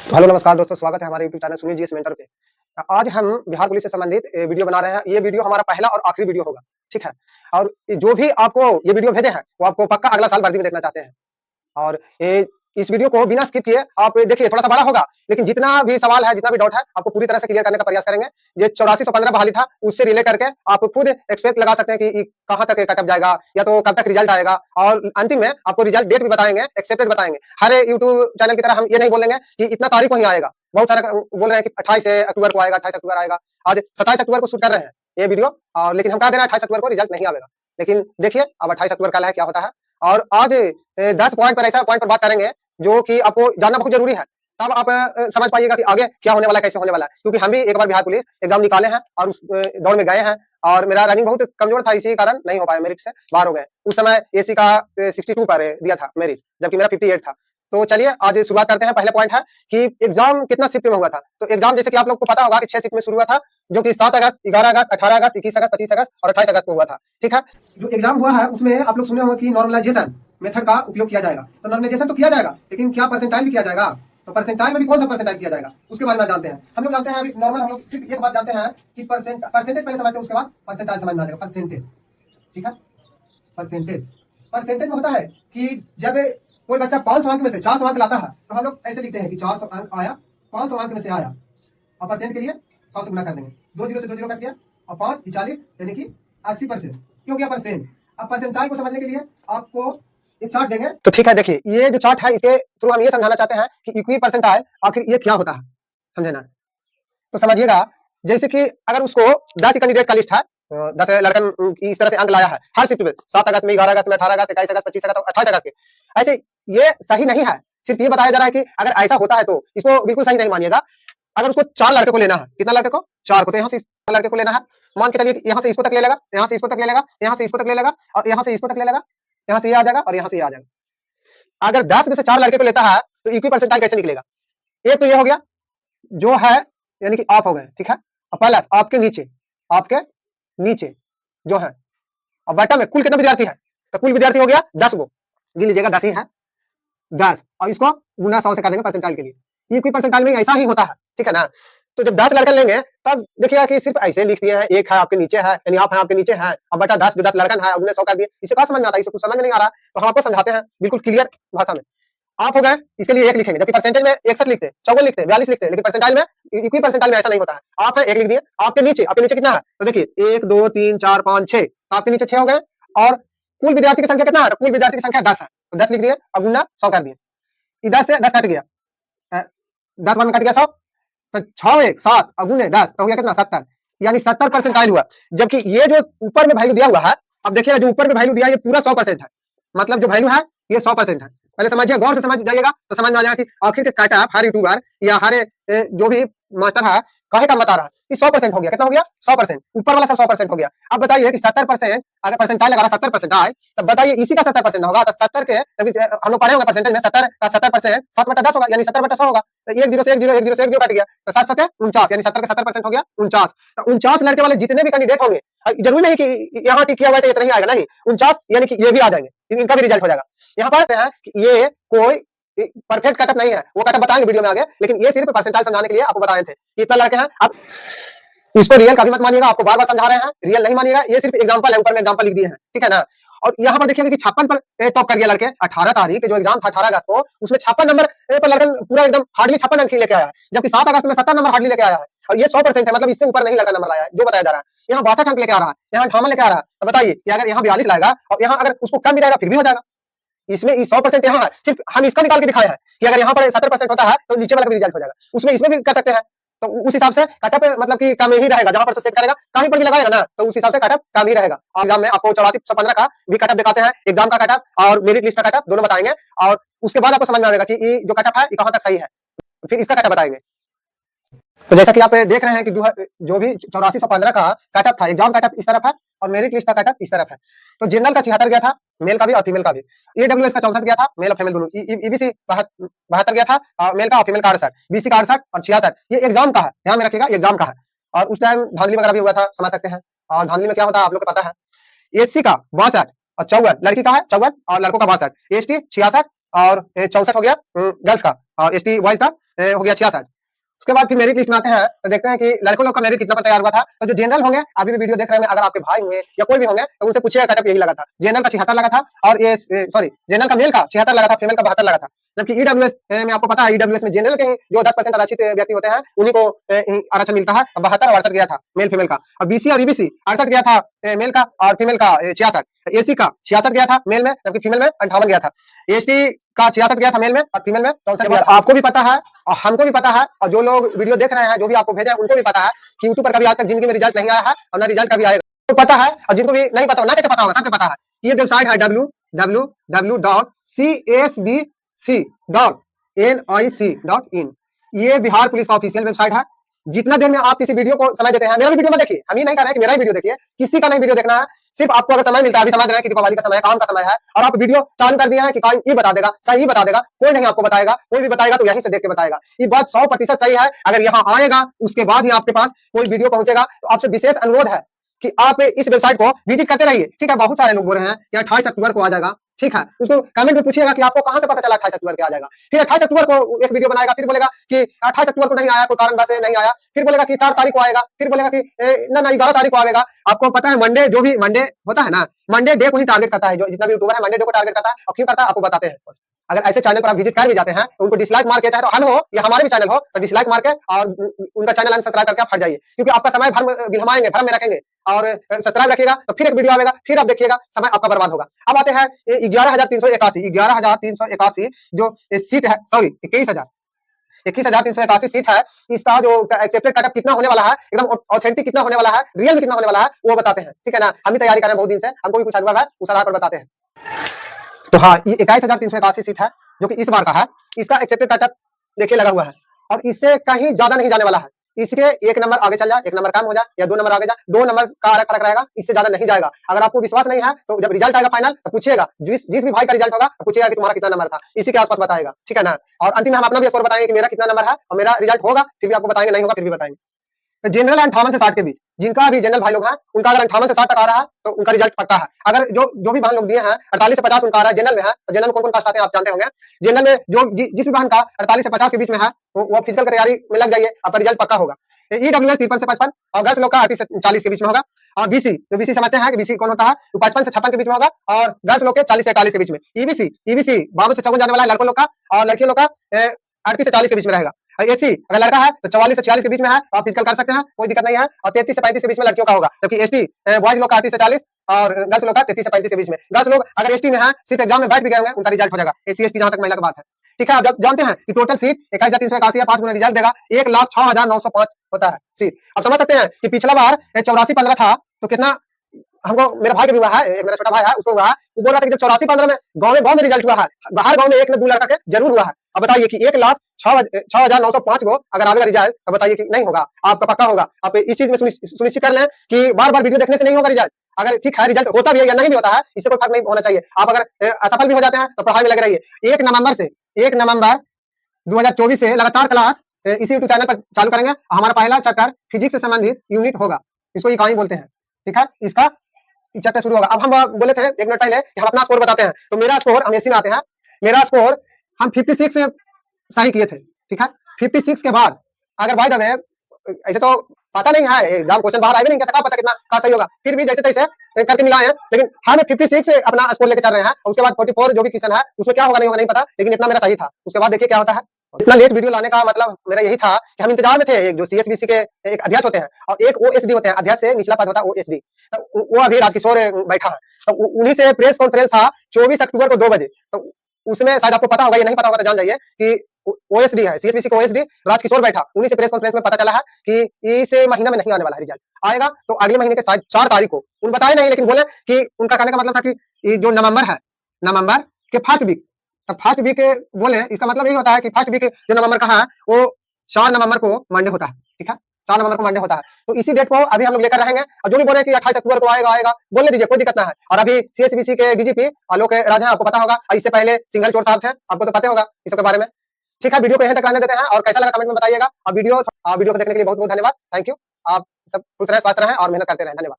Hello नमस्कार दोस्तों, स्वागत है हमारे YouTube channel Sunil GS mentor पे। आज हम बिहार पुलिस से संबंधित वीडियो बना रहे हैं। ये वीडियो हमारा पहला और आखिरी वीडियो होगा, ठीक है? और जो भी आपको ये वीडियो भेजे हैं, वो आपको पक्का अगला साल वर्दी में देखना चाहते हैं। और इस वीडियो को बिना स्किप किए आप देखिए, थोड़ा-सा बड़ा होगा, लेकिन जितना भी सवाल है, जितना भी डाउट है, आपको पूरी तरह से क्लियर करने का प्रयास करेंगे। ये 8415 बहाली था, उससे रिलेट करके आप खुद एक्सपेक्ट लगा सकते हैं कि कहाँ तक ये कट ऑफ जाएगा या तो कब तक रिजल्ट आएगा, और अंतिम में आपको रिजल्ट डेट भी बताएँगे, एक्सेप्टेड बताएँगे। हर यूट्यूब चैनल की तरह हम ये नहीं बोलेंगे कि इतना तारीख को ही आएगा। बहुत सारा बोल रहे हैं कि 28 अक्टूबर को आएगा, 28 अक्टूबर आएगा। आज 27 अक्टूबर को शूट कर रहे हैं ये वीडियो, और लेकिन हम कह दे रहे हैं 28 अक्टूबर को रिजल्ट नहीं आएगा। लेकिन देखिए, अब 28 अक्टूबर कल है, क्या होता है। और आज 10 पॉइंट पर, ऐसा पॉइंट पर बात करेंगे जो कि आपको जानना बहुत ज़रूरी है। तब आप समझ पाइएगा कि आगे क्या होने वाला है, कैसे होने वाला है। क्योंकि हम भी एक बार बिहार पुलिस एग्ज़ाम निकाले हैं और उस दौड़ में गए हैं, और मेरा रनिंग बहुत कमज़ोर था, इसी कारण नहीं हो पाया, मेरिट से बाहर हो गए। उस समय एसी का 62 पर दिया था मेरिट, जबकि मेरा 58 था। तो चलिए आज शुरुआत करते हैं। पहला पॉइंट है कि एग्ज़ाम कितना शिफ्ट में हुआ था। तो एग्ज़ाम जैसे कि आप लोग को पता होगा कि 6 शिफ्ट में शुरू हुआ था, जो कि 7 अगस्त, 11 अगस्त, 18 अगस्त, 21 अगस्त, 25 अगस्त और 28 अगस्त को हुआ था। ठीक है? जो एग्ज़ाम हुआ है उसमें आप लोग सुने होंगे कि नॉर्मलाइजेशन मेथड का उपयोग किया जाएगा। तो नॉर्मलाइजेशन तो किया जाएगा, लेकिन क्या परसेंटाइल भी किया जाएगा? तो परसेंटाइल में भी कौन सा परसेंटाइल किया जाएगा, उसके बारे में जानते हैं। हम लोग जानते हैं अभी नॉर्मल, हम लोग सिर्फ एक बात जानते हैं कि परसेंटेज पहले समझते हैं, उसके बाद परसेंटाइल समझ में आ जाएगा। परसेंटेज, ठीक है? परसेंटेज परसेंटेज में होता है कि जब कोई बच्चा 500 अंक में से 400 अंक लाता है, तो हम लोग ऐसे लिखते हैं कि 400 अंक आया, 500 अंक में से आया, और परसेंट के लिए 100 से गुना कर देंगे। 2 जीरो से 2 जीरो कट गया, और 5 40, यानी कि 80%। क्यों गया परसेंट? अब परसेंटाइल को समझने के लिए आपको एक चार्ट देंगे। तो ठीक है, देखिए ये जो चार्ट है, इसके थ्रू हम ये समझाना चाहते हैं कि इक्वी परसेंटाइल आखिर ये क्या होता है, समझे ना? तो समझिएगा, जैसे कि अगर उसको 10 कैंडिडेट का लिस्ट है, 10 लड़कन इस तरह से अंक लाया है हर शिफ्ट में, 7 अगस्त में, 11 अगस्त में, 18 अगस्त, 21 अगस्त, 25 अगस्त और 28 अगस्त के। ऐसे ये सही नहीं है। सिर्फ ये बताया जा रहा है कि अगर ऐसा होता है तो इसको बिल्कुल सही नहीं मानिएगा। अगर उसको 4 लड़के को लेना है, कितना लड़के को? 4 को, तो यहाँ से इस लड़के को लेना है। मान के चलिए यहाँ से इसको तक ले लेगा, यहाँ से इसको तक ले लेगा, यहाँ से इसको तक ले लेगा, और यहाँ से इसको तक ले लेगा, यहाँ से ये आ जाएगा और यहाँ से ये आ जाएगा। अगर 10 में से 4 लड़के को लेता है तो इक्वी परसेंटाइल कैसे निकलेगा? एक तो ये हो गया, जो है यानी कि आप हो गए, ठीक है? और प्लस आपके नीचे जो है, और बटा में कुल कितने विद्यार्थी है, तो कुल विद्यार्थी हो गया 10 गो, गिन लीजिएगा 10 ही है, 10, और इसको गुना 100 से कर देंगे परसेंटाइल के लिए। इक्वी परसेंटाइल में ऐसा ही होता है, ठीक है ना? तो जब 10 लड़कन लेंगे तब देखिएगा कि सिर्फ ऐसे लिख दिए हैं, एक है आपके नीचे है, यानी आप हैं आपके नीचे हैं, और बटा 10 जो 10 लड़कन है उन्हें 100 कर दिए। इससे क्या समझ में आता है? इससे कुछ समझ में नहीं आ रहा, तो हम आपको समझाते हैं बिल्कुल क्लियर भाषा में। आप हो गए, इसके लिए 1 लिखेंगे, जबकि परसेंटेज में 61 लिखते हैं, 54 लिखते हैं, 42 लिखते हैं, लेकिन परसेंटाइल में, इक्वी परसेंटाइल में ऐसा नहीं होता है। आप है 1 लिख दिए, आपके नीचे कितना है? तो देखिए 1 2 3 4 5 6, तो आपके नीचे 6 हो गए, और कुल विद्यार्थी की संख्या कितना है? तो कुल विद्यार्थी की संख्या 10 है, तो 10 लिख दिए और गुना 100 कर दिए। इधर से 10 कट गया, 10 बार में कट गया 100, तो 6 1 7 और गुने 10, तो हो गया कितना? 70, यानी 70 परसेंटाइल हुआ। जबकि ये जो ऊपर में वैल्यू दिया हुआ है, अब देखिएगा जो ऊपर में वैल्यू दिया है ये पूरा 100% है, मतलब जो वैल्यू है ये 100% है। पहले समझिए, गौर से समझ जाइएगा तो समझ में आ जाएगा कि आखिर के कट ऑफ हर यूट्यूबर या हर जो भी मास्टर है काहे का बता रहा है कि 100% हो गया। कितना हो गया? 100%। ऊपर वाला सब 100% हो गया। अब बताइए कि 70%, अगर परसेंटाइल लगा रहा 70 परसेंटाइल, तब बताइए इसी का 70% होगा, तो 70 के, हम लोग पढ़े होंगे परसेंटेज में, 70 का 70% 7/10 होगा, यानी 70/100 होगा। तो 1 0 से 1 0, 1 0 से 1 0 कट गया, तो 7 7 49, यानी 70 का 70% हो गया 49। तो 49 लड़के वाले जितने भी कैंडिडेट होंगे, जरूरी नहीं कि यहाँ टिक किया हुआ है तो इतना ही आएगा, नहीं, 49 यानी कि ये भी आ जाएंगे, इनका भी रिजल्ट हो जाएगा। यहाँ पर है कि ये कोई परफेक्ट कटअप नहीं है, वो कटअप बताएंगे वीडियो में आगे, लेकिन ये सिर्फ परसेंटाइल समझाने के लिए आपको बताए थे कि इतना लड़के हैं। अब इसको रियल कभी मत मानिएगा, आपको बार बार समझा रहे हैं, रियल नहीं मानिएगा, ये सिर्फ एग्जांपल है, ऊपर में एग्जांपल लिख दिए हैं, ठीक है ना? और यहाँ पर देखिएगा कि 56 पर टॉप कर गया लड़के। 18 तारीख जो एग्जाम था 18 अगस्त को, उसमें 56 नंबर पर लड़का पूरा एकदम हार्डली 56 अंक ही लेके आया है, जबकि 7 अगस्त में 70 नंबर हार्डली लेके आया है, और ये 100% है, मतलब इससे ऊपर नहीं लड़का नंबर लाया है जो बताया जा रहा है। यहाँ 62 अंक लेके आ रहा है, यहाँ 58 लेके आ रहा है, तो बताइए कि अगर यहाँ 42 लाएगा और यहाँ अगर उसको कम भी रहेगा फिर भी हो जाएगा। इसमें 100% यहाँ है, सिर्फ हम इसका निकाल के दिखाए हैं कि अगर यहाँ पर 70% होता है तो नीचे वाला का भी रिजल्ट हो जाएगा, उसमें इसमें भी कर सकते हैं। तो उस हिसाब से कटअप मतलब कि कम ही रहेगा, जहां पर सेट करेगा कहीं पर भी लगाएगा ना, तो उस हिसाब से कटअप कम ही रहेगा। एग्जाम में आपको 8415 का भी कटअप दिखाते हैं, एग्जाम का कटअप और मेरिट लिस्ट का कटअप दोनों बताएंगे, और उसके बाद आपको समझ में आएगा कि ये जो कटअप है ये कहां तक सही है, फिर इसका कटअप बताएंगे। तो जैसा कि आप देख रहे हैं कि जो भी 8415 का कटअप था, एग्जाम कटअप इस तरफ है और मेरिट लिस्ट का कटअप इस तरफ है। तो जनरल का 76 गया था, मेल का भी और फीमेल का भी। ईडब्ल्यूएस का 64 गया था, मेल और फीमेल दोनों। ईबीसी 72 गया था, मेल का और फीमेल का 68, बीसी का 68 और 66। ये एग्जाम का है, ध्यान में रखिएगा, एग्जाम का है। और उस टाइम धांधली वगैरह भी हुआ था, समझ सकते हैं। और धांधली में क्या होता है आप लोग को पता है। एससी का 62 और 54, लड़की का है 54 और लड़कों का 62। एसटी 66 और 64 हो गया गर्ल्स का, और एसटी बॉयज का हो गया 66। उसके बाद फिर मेरिट लिस्ट में आते हैं तो देखते हैं कि लड़कों लोग का मेरिट कितना पर तैयार हुआ था। तो जो जनरल होंगे, अभी भी वीडियो देख रहे हैं, अगर आपके भाई होंगे या कोई भी होंगे तो उनसे पूछिएगा, कटअप यही लगा था। जनरल का 76 लगा था, और ये सॉरी, जनरल का मेल का 76 लगा था, फीमेल का 72 लगा था। जबकि ईडब्ल्यूएस में आपको पता है, ईडब्ल्यूएस में जनरल के ही जो 10% आरक्षित व्यक्ति होते हैं उन्हीं को आरक्षण मिलता है। 72 और 68 गया था मेल फीमेल का। और बीसी और ईबीसी 68 गया था मेल का, और फीमेल का 66। एसी का 66 गया था मेल में, जबकि फीमेल में 58 गया था। एसटी का 66 गया था मेल में, और फीमेल में 64 गया था। आपको भी पता है और हमको भी पता है, और जो लोग वीडियो देख रहे हैं, जो भी आपको भेजे हैं, उनको भी पता है कि यूट्यूब पर कभी आज तक जिंदगी में रिजल्ट नहीं आया है, और ना रिजल्ट कभी आएगा। तो पता है, और जिनको भी नहीं पता, ना कैसे पता होगा, सबको पता है। ये वेबसाइट है www.csbc.nic.in। ये बिहार पुलिस का ऑफिशियल वेबसाइट है। जितना देर में आप किसी वीडियो को समय देते हैं, मेरा भी वीडियो में देखिए, हम ये नहीं कह रहे हैं कि मेरा ही वीडियो देखिए, किसी का नहीं वीडियो देखना है। सिर्फ आपको अगर समय मिलता है, अभी समझ रहे हैं कि दीपावली का समय है, काम का समय है, और आप वीडियो चालू कर दिए हैं कि काम ये बता देगा, सही बता देगा, कोई नहीं आपको बताएगा, कोई भी बताएगा तो यहीं से देख के बताएगा। ये बात 100% सही है। अगर यहाँ आएगा उसके बाद ही आपके पास कोई वीडियो पहुंचेगा, तो आपसे विशेष अनुरोध है कि आप इस वेबसाइट को विजिट करते रहिए। ठीक है, बहुत सारे लोग बोल रहे हैं कि 28 अक्टूबर को आ जाएगा। ठीक है, उसको कमेंट में पूछिएगा कि आपको कहां से पता चला 28 अक्टूबर को आ जाएगा। फिर 28 अक्टूबर को एक वीडियो बनाएगा, फिर बोलेगा कि 28 अक्टूबर को नहीं आया, कोई कारण से नहीं आया। फिर बोलेगा कि 4 तारीख को आएगा, फिर बोलेगा कि ना 11 तारीख को आएगा। आपको पता है, मंडे जो भी मंडे होता है ना, मंडे डे को ही टारगेट करता है। जो जितना भी यूट्यूबर है मंडे डे को टारगेट करता है। और क्यों करता है आपको बताते हैं। अगर ऐसे चैनल पर आप विजिट कर भी जाते हैं तो उनको डिसलाइक मार के, चाहे तो हम हो या हमारे भी चैनल हो, तो डिसलाइक मार के और उनका चैनल अनसब्सक्राइब करके आप हट जाइए। क्योंकि आपका समय भरमाएंगे, भरम में रखेंगे, और सब्सक्राइब रखिएगा तो फिर एक वीडियो आएगा, फिर आप देखिएगा, समय आपका बर्बाद होगा। अब आते हैं 11,381 जो सीट है, सॉरी 21,381 सीट है। इसका जो एक्सेप्टेड कटअप कितना होने वाला है, एकदम ऑथेंटिक कितना होने वाला है, रियल में कितना होने वाला है, वो बताते हैं। ठीक है ना, हम भी तैयारी कर रहे हैं बहुत दिन से, हमको भी कुछ अनुभव है, उस आधार पर बताते हैं। तो हाँ, ये 21,381 सीट है जो कि इस बार का है। इसका एक्सेप्टेड कटअप देखिए लगा हुआ है, और इससे कहीं ज्यादा नहीं जाने वाला है। इसके 1 नंबर आगे चल जाए, 1 नंबर कम हो जाए, या 2 नंबर आगे जाए, 2 नंबर का फर्क रहेगा, इससे ज्यादा नहीं जाएगा। अगर आपको विश्वास नहीं है तो जब रिजल्ट आएगा फाइनल, तो पूछिएगा, जिस भी भाई का रिजल्ट होगा तो पूछिएगा कि तुम्हारा कितना नंबर था, इसी के आसपास बताएगा। ठीक है ना, और अंतिम में हम अपना भी स्कोर बताएंगे कि मेरा कितना नंबर है, और मेरा रिजल्ट होगा फिर भी आपको बताएंगे, नहीं होगा फिर भी बताएंगे। तो जनरल 58 से 60 के बीच, जिनका भी जनरल भाई लोग हैं, उनका अगर 58 से 60 तक आ रहा है तो उनका रिजल्ट पक्का है। अगर जो भी बहन लोग दिए हैं 48 से 50 उनका आ रहा है, जनरल में है, तो जनरल में कौन-कौन कास्ट आते हैं आप जानते होंगे। जनरल में जो जिस भी बहन का 48 से 50 के बीच में है, वो फिजिकल की तैयारी में लग जाइए, आपका रिजल्ट पक्का होगा। ईडब्ल्यूएस 53 से 55, और गर्ल्स लोग का 38 से 40 के बीच में होगा। और बीसी, जो बीसी समझते हैं कि बीसी कौन होता है, तो 55 से 56 के बीच में होगा, और गर्ल्स लोग के 40 से 41 के बीच में। ईबीसी 52 से 54 जाने वाला है लड़कों लोग का, और लड़कियों लोग का 38 से 40 के बीच में रहेगा। एससी अगर लड़का है तो 44 से 46 के बीच में है, तो आप फिजिकल कर सकते हैं, कोई दिक्कत नहीं है। और 33 से 35 के बीच में लड़कियों का होगा, जबकि एसटी बॉयज लोग का 38 से 40, और गर्ल्स लोग का 33 से 35 के बीच में। गर्ल्स लोग अगर एसटी में है, सिर्फ एग्जाम में बैठ भी गए होंगे, उनका रिजल्ट हो जाएगा। एससी एसटी जहां तक महिला की बात है। ठीक है, आप जानते हैं कि टोटल सीट 21,381 है, 5 गुना रिजल्ट देगा, 1,06,905 होता है सीट। आप समझ सकते हैं कि पिछला बार 84-15 था, तो कितना हमको, मेरा भाई का भी हुआ है, एक मेरा छोटा भाई है, उसको हुआ है, वो बोल रहा था कि जब 84-15 में गांव में रिजल्ट हुआ है, हर गांव में 1 में 2 लड़का के जरूर हुआ है। अब बताइए कि 1,06,905 को अगर आवेगा रिजल्ट, तो बताइए कि नहीं होगा, आपका पक्का होगा। आप इस चीज में सुनिश्चित कर लें कि बार-बार वीडियो देखने से नहीं होगा रिजल्ट। अगर ठीक है, रिजल्ट होता भी है या नहीं भी होता है, इससे कोई फर्क नहीं होना चाहिए। आप अगर असफल भी हो जाते हैं तो पढ़ाई में लगे रहिए। 1 नवंबर 2024 से लगातार क्लास इसी यूट्यूब चैनल पर चालू करेंगे। हमारा पहला चैप्टर फिजिक्स से संबंधित यूनिट होगा, इसको इकाई बोलते हैं। ठीक है, इसका चैप्टर शुरू होगा। अब हम बोले थे 1 मिनट पहले कि हम अपना स्कोर बताते हैं, तो मेरा स्कोर, हम एसी में आते हैं, मेरा स्कोर हम 56 से सही किए थे। ठीक है, 56 के बाद अगर बाय द वे, ऐसे तो पता नहीं है, एग्जाम क्वेश्चन बाहर आएगा नहीं, क्या पता कितना का सही होगा, फिर भी जैसे तैसे करके मिलाए हैं, लेकिन हम 56 से अपना स्कोर लेकर चल रहे हैं। और उसके बाद 44 जो भी क्वेश्चन है उसमें क्या होगा नहीं होगा नहीं पता, लेकिन इतना मेरा सही था। उसके बाद देखिए क्या होता है। इतना लेट वीडियो लाने का मतलब मेरा यही था कि हम इंतजार में थे। एक जो सीएसबीसी के एक अध्यक्ष होते हैं, और एक ओएसडी होते हैं, अध्यक्ष से निचला पद होता है ओएसडी, तो वो अभी राजकिशोर बैठा है, तो उन्हीं से प्रेस कॉन्फ्रेंस था 24 अक्टूबर को 2 बजे। तो उसमें शायद आपको पता होगा, ये नहीं पता होगा तो जान जाइए कि ओएसडी है, सीएसबीसी का ओएसडी राजकिशोर बैठा, उन्हीं से प्रेस कॉन्फ्रेंस में पता चला है कि इस महीने में नहीं आने वाला है रिजल्ट, आएगा तो अगले महीने के शायद 4 तारीख को। उन बताए नहीं, लेकिन बोले कि उनका कहने का मतलब था कि ये जो नवंबर है, नवंबर के फर्स्ट वीक, तो फर्स्ट वीक बोले, इसका मतलब यही होता है कि फर्स्ट वीक जो नवंबर का है वो 4 नवंबर को मंडे होता है। ठीक है, 4 नवंबर को मंडे होता है, तो इसी डेट को अभी हम लोग लेकर रहेंगे। और जो भी बोले कि 28 अक्टूबर को आएगा बोलने दीजिए, कोई दिक्कत ना है। और अभी सीएसबीसी के डीजीपी आलोक राज हैं, आपको पता होगा, इससे पहले सिंगल चोर साहब थे, आपको तो पता होगा इसके बारे में। ठीक है, वीडियो को यहीं तक रहने देते हैं, और कैसा लगा कमेंट में बताइएगा। और वीडियो को देखने के लिए बहुत बहुत धन्यवाद, थैंक यू। आप सब खुश रहें, स्वस्थ रहें और मेहनत करते रहें, धन्यवाद।